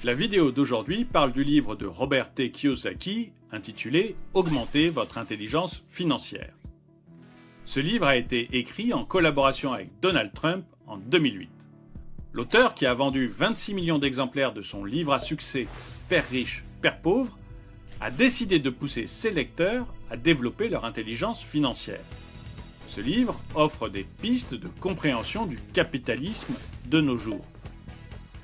La vidéo d'aujourd'hui parle du livre de Robert T. Kiyosaki intitulé « Augmenter votre intelligence financière ». Ce livre a été écrit en collaboration avec Donald Trump en 2008. L'auteur, qui a vendu 26 millions d'exemplaires de son livre à succès « Père riche, Père pauvre », a décidé de pousser ses lecteurs à développer leur intelligence financière. Ce livre offre des pistes de compréhension du capitalisme de nos jours.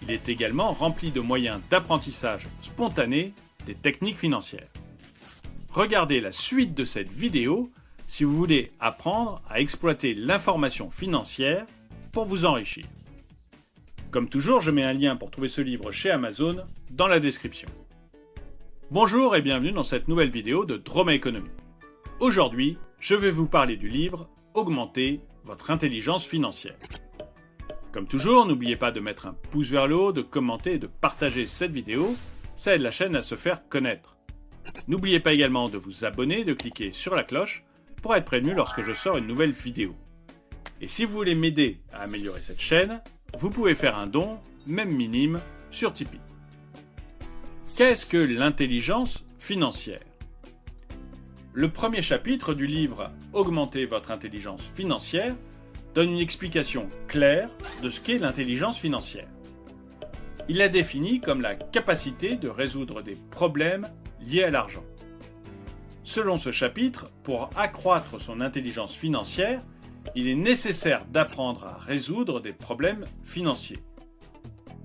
Il est également rempli de moyens d'apprentissage spontané des techniques financières. Regardez la suite de cette vidéo si vous voulez apprendre à exploiter l'information financière pour vous enrichir. Comme toujours, je mets un lien pour trouver ce livre chez Amazon dans la description. Bonjour et bienvenue dans cette nouvelle vidéo de Droma Economy. Aujourd'hui, je vais vous parler du livre « Augmenter votre intelligence financière ». Comme toujours, n'oubliez pas de mettre un pouce vers le haut, de commenter et de partager cette vidéo, ça aide la chaîne à se faire connaître. N'oubliez pas également de vous abonner et de cliquer sur la cloche pour être prévenu lorsque je sors une nouvelle vidéo. Et si vous voulez m'aider à améliorer cette chaîne, vous pouvez faire un don, même minime, sur Tipeee. Qu'est-ce que l'intelligence financière ? Le premier chapitre du livre « Augmenter votre intelligence financière » donne une explication claire de ce qu'est l'intelligence financière. Il la définit comme la capacité de résoudre des problèmes liés à l'argent. Selon ce chapitre, pour accroître son intelligence financière, il est nécessaire d'apprendre à résoudre des problèmes financiers.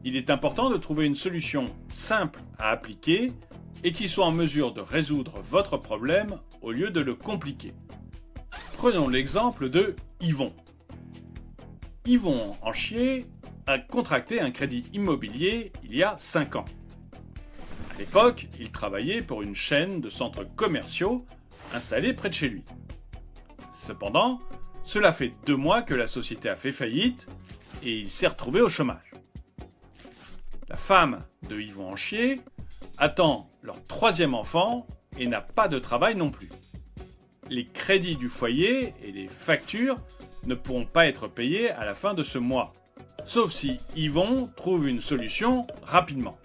Il est important de trouver une solution simple à appliquer et qui soit en mesure de résoudre votre problème au lieu de le compliquer. Prenons l'exemple de Yvon. Yvon Anchier a contracté un crédit immobilier il y a 5 ans. À l'époque, il travaillait pour une chaîne de centres commerciaux installés près de chez lui. Cependant, cela fait 2 mois que la société a fait faillite et il s'est retrouvé au chômage. La femme de Yvon Anchier attend leur 3e enfant et n'a pas de travail non plus. Les crédits du foyer et les factures ne pourront pas être payés à la fin de ce mois, sauf si Yvon trouve une solution rapidement.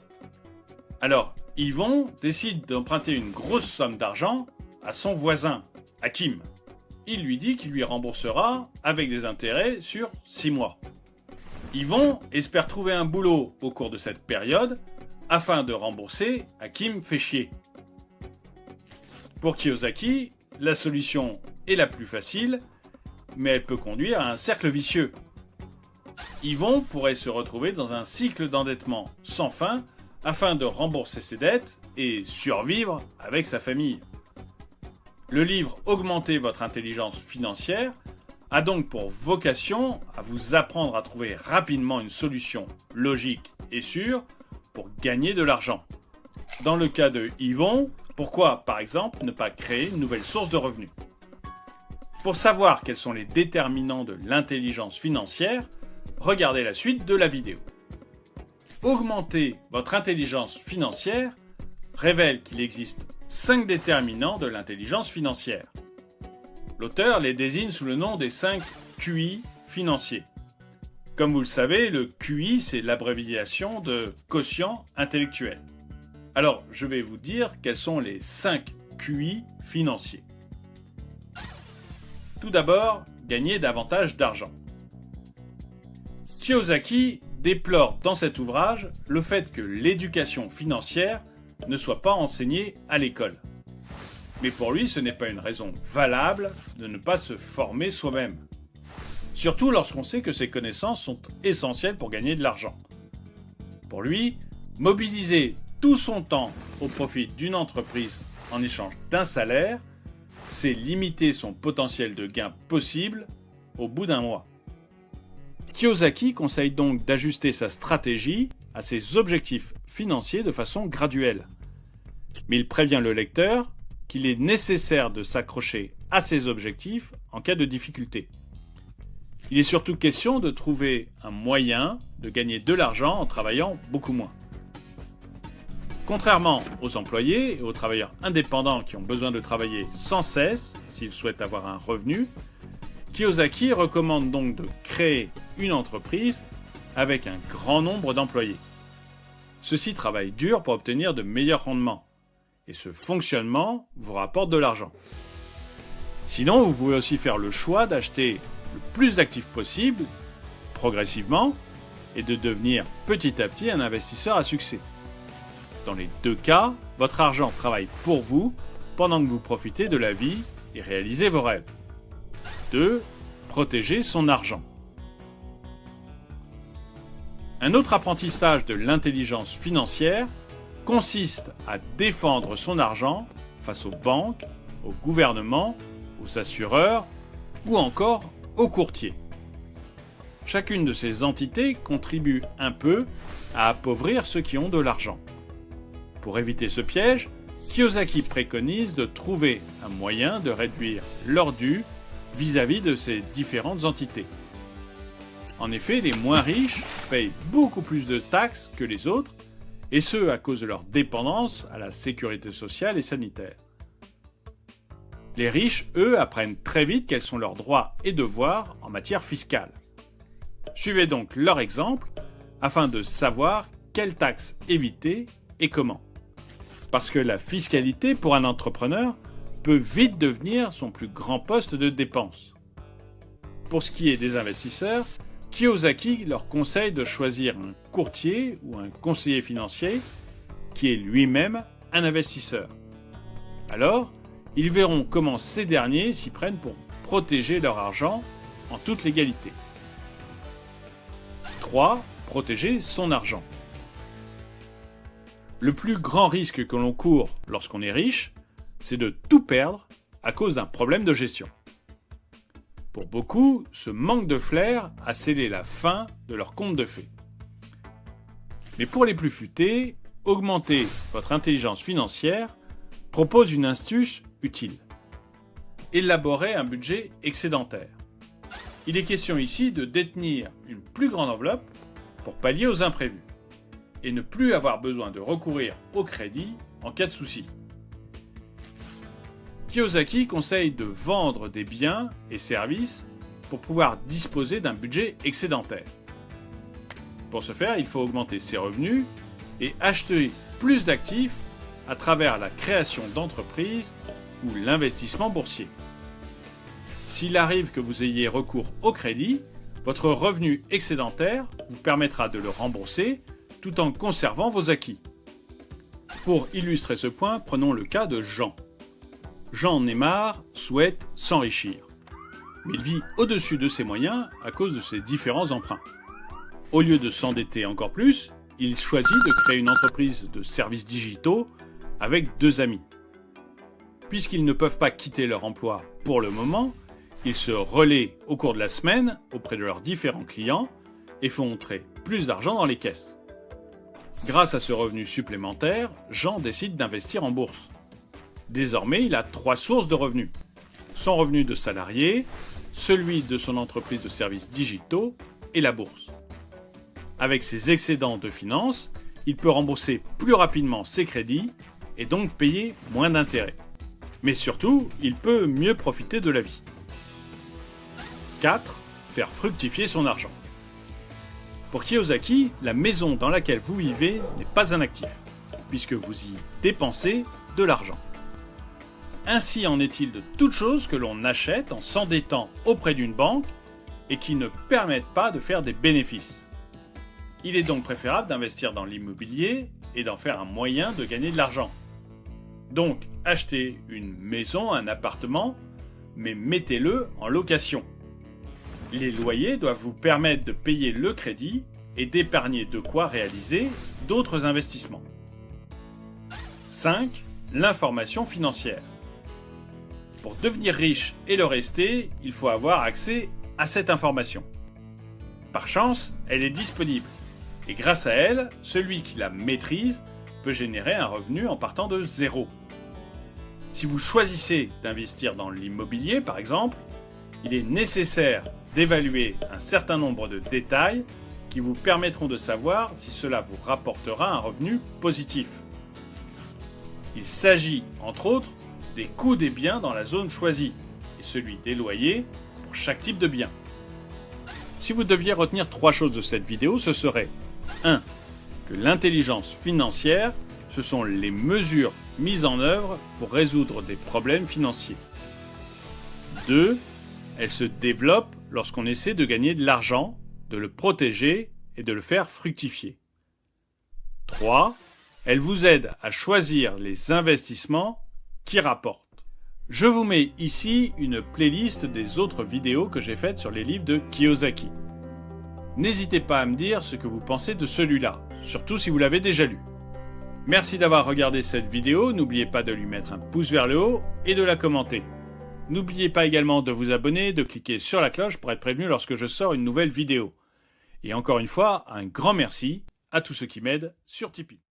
Alors, Yvon décide d'emprunter une grosse somme d'argent à son voisin, Hakim. Il lui dit qu'il lui remboursera avec des intérêts sur 6 mois. Yvon espère trouver un boulot au cours de cette période afin de rembourser Hakim fait chier. Pour Kiyosaki, la solution est la plus facile, mais elle peut conduire à un cercle vicieux. Yvon pourrait se retrouver dans un cycle d'endettement sans fin afin de rembourser ses dettes et survivre avec sa famille. Le livre « Augmenter votre intelligence financière » a donc pour vocation à vous apprendre à trouver rapidement une solution logique et sûre pour gagner de l'argent. Dans le cas de Yvon, pourquoi par exemple ne pas créer une nouvelle source de revenus ? Pour savoir quels sont les déterminants de l'intelligence financière, regardez la suite de la vidéo. Augmenter votre intelligence financière révèle qu'il existe 5 déterminants de l'intelligence financière. L'auteur les désigne sous le nom des 5 QI financiers. Comme vous le savez, le QI, c'est l'abréviation de quotient intellectuel. Alors, je vais vous dire quels sont les 5 QI financiers. Tout d'abord, gagner davantage d'argent. Kiyosaki déplore dans cet ouvrage le fait que l'éducation financière ne soit pas enseignée à l'école. Mais pour lui, ce n'est pas une raison valable de ne pas se former soi-même. Surtout lorsqu'on sait que ces connaissances sont essentielles pour gagner de l'argent. Pour lui, mobiliser tout son temps au profit d'une entreprise en échange d'un salaire, c'est limiter son potentiel de gain possible au bout d'un mois. Kiyosaki conseille donc d'ajuster sa stratégie à ses objectifs financiers de façon graduelle. Mais il prévient le lecteur qu'il est nécessaire de s'accrocher à ses objectifs en cas de difficulté. Il est surtout question de trouver un moyen de gagner de l'argent en travaillant beaucoup moins. Contrairement aux employés et aux travailleurs indépendants qui ont besoin de travailler sans cesse s'ils souhaitent avoir un revenu, Kiyosaki recommande donc de créer une entreprise avec un grand nombre d'employés. Ceux-ci travaillent dur pour obtenir de meilleurs rendements. Et ce fonctionnement vous rapporte de l'argent. Sinon, vous pouvez aussi faire le choix d'acheter le plus d'actifs possible, progressivement, et de devenir petit à petit un investisseur à succès. Dans les deux cas, votre argent travaille pour vous pendant que vous profitez de la vie et réalisez vos rêves. 2. Protéger son argent. Un autre apprentissage de l'intelligence financière consiste à défendre son argent face aux banques, au gouvernement, aux assureurs ou encore aux courtiers. Chacune de ces entités contribue un peu à appauvrir ceux qui ont de l'argent. Pour éviter ce piège, Kiyosaki préconise de trouver un moyen de réduire leurs dû vis-à-vis de ces différentes entités. En effet, les moins riches payent beaucoup plus de taxes que les autres, et ce à cause de leur dépendance à la sécurité sociale et sanitaire. Les riches, eux, apprennent très vite quels sont leurs droits et devoirs en matière fiscale. Suivez donc leur exemple afin de savoir quelles taxes éviter et comment. Parce que la fiscalité pour un entrepreneur peut vite devenir son plus grand poste de dépense. Pour ce qui est des investisseurs, Kiyosaki leur conseille de choisir un courtier ou un conseiller financier qui est lui-même un investisseur. Alors, ils verront comment ces derniers s'y prennent pour protéger leur argent en toute légalité. 3. Protéger son argent. Le plus grand risque que l'on court lorsqu'on est riche, c'est de tout perdre à cause d'un problème de gestion. Pour beaucoup, ce manque de flair a scellé la fin de leur conte de fées. Mais pour les plus futés, augmenter votre intelligence financière propose une astuce utile. Élaborer un budget excédentaire. Il est question ici de détenir une plus grande enveloppe pour pallier aux imprévus et ne plus avoir besoin de recourir au crédit en cas de souci. Kiyosaki conseille de vendre des biens et services pour pouvoir disposer d'un budget excédentaire. Pour ce faire, il faut augmenter ses revenus et acheter plus d'actifs à travers la création d'entreprises ou l'investissement boursier. S'il arrive que vous ayez recours au crédit, votre revenu excédentaire vous permettra de le rembourser tout en conservant vos acquis. Pour illustrer ce point, prenons le cas de Jean. Jean Neymar souhaite s'enrichir, mais il vit au-dessus de ses moyens à cause de ses différents emprunts. Au lieu de s'endetter encore plus, il choisit de créer une entreprise de services digitaux avec 2 amis. Puisqu'ils ne peuvent pas quitter leur emploi pour le moment, ils se relaient au cours de la semaine auprès de leurs différents clients et font entrer plus d'argent dans les caisses. Grâce à ce revenu supplémentaire, Jean décide d'investir en bourse. Désormais, il a 3 sources de revenus. Son revenu de salarié, celui de son entreprise de services digitaux et la bourse. Avec ses excédents de finances, il peut rembourser plus rapidement ses crédits et donc payer moins d'intérêts. Mais surtout, il peut mieux profiter de la vie. 4. Faire fructifier son argent. Pour Kiyosaki, la maison dans laquelle vous vivez n'est pas un actif, puisque vous y dépensez de l'argent. Ainsi en est-il de toutes choses que l'on achète en s'endettant auprès d'une banque et qui ne permettent pas de faire des bénéfices. Il est donc préférable d'investir dans l'immobilier et d'en faire un moyen de gagner de l'argent. Donc, achetez une maison, un appartement, mais mettez-le en location. Les loyers doivent vous permettre de payer le crédit et d'épargner de quoi réaliser d'autres investissements. 5. L'information financière. Pour devenir riche et le rester, il faut avoir accès à cette information. Par chance, elle est disponible. Et grâce à elle, celui qui la maîtrise peut générer un revenu en partant de zéro. Si vous choisissez d'investir dans l'immobilier, par exemple, il est nécessaire d'évaluer un certain nombre de détails qui vous permettront de savoir si cela vous rapportera un revenu positif. Il s'agit, entre autres, des coûts des biens dans la zone choisie et celui des loyers pour chaque type de bien. Si vous deviez retenir 3 choses de cette vidéo, ce serait 1. que l'intelligence financière, ce sont les mesures mises en œuvre pour résoudre des problèmes financiers. 2. Elle se développe lorsqu'on essaie de gagner de l'argent, de le protéger et de le faire fructifier. 3. Elle vous aide à choisir les investissements qui rapportent. Je vous mets ici une playlist des autres vidéos que j'ai faites sur les livres de Kiyosaki. N'hésitez pas à me dire ce que vous pensez de celui-là, surtout si vous l'avez déjà lu. Merci d'avoir regardé cette vidéo, n'oubliez pas de lui mettre un pouce vers le haut et de la commenter. N'oubliez pas également de vous abonner, de cliquer sur la cloche pour être prévenu lorsque je sors une nouvelle vidéo. Et encore une fois, un grand merci à tous ceux qui m'aident sur Tipeee.